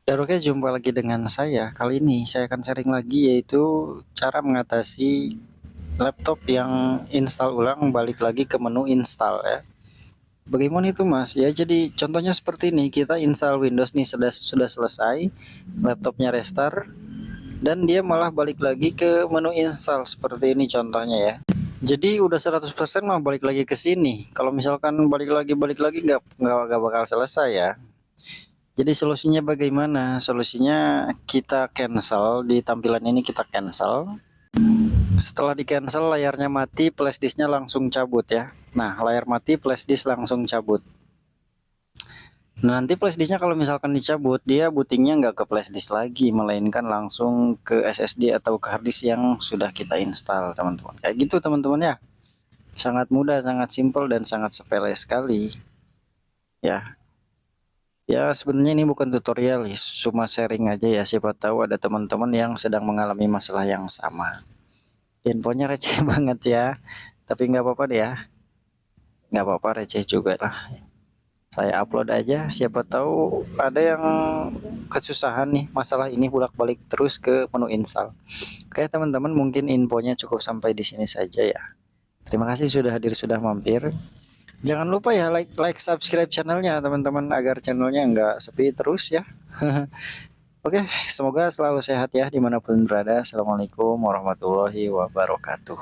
Dan oke, jumpa lagi dengan saya. Kali ini saya akan sharing lagi yaitu cara mengatasi laptop yang install ulang balik lagi ke menu install ya. Bagaimana itu Mas? Ya jadi contohnya seperti ini, kita install Windows nih sudah selesai, laptopnya restart dan dia malah balik lagi ke menu install seperti ini contohnya ya. Jadi udah 100% mah balik lagi ke sini. Kalau misalkan balik lagi nggak bakal selesai ya. Jadi solusinya bagaimana? Solusinya kita cancel di tampilan ini, kita cancel. Setelah di cancel, layarnya mati, flashdisknya langsung cabut ya. Nah, layar mati, flashdisk langsung cabut. Nah, nanti flashdisknya kalau misalkan dicabut, dia bootingnya nggak ke flashdisk lagi, melainkan langsung ke SSD atau ke harddisk yang sudah kita install, teman-teman. Kayak gitu, teman-teman ya. Sangat mudah, sangat simpel, dan sangat sepele sekali. Ya, ya, sebenarnya ini bukan tutorial, ya, cuma sharing aja ya. Siapa tahu ada teman-teman yang sedang mengalami masalah yang sama. Infonya receh banget ya, tapi nggak apa-apa deh ya. Nggak apa-apa, receh juga lah. Saya upload aja, siapa tahu ada yang kesusahan nih masalah ini bolak-balik terus ke menu install. Oke teman-teman, mungkin infonya cukup sampai di sini saja ya. Terima kasih sudah hadir, sudah mampir. Jangan lupa ya like subscribe channelnya teman-teman agar channelnya nggak sepi terus ya. Oke, semoga selalu sehat ya dimanapun berada. Assalamualaikum warahmatullahi wabarakatuh.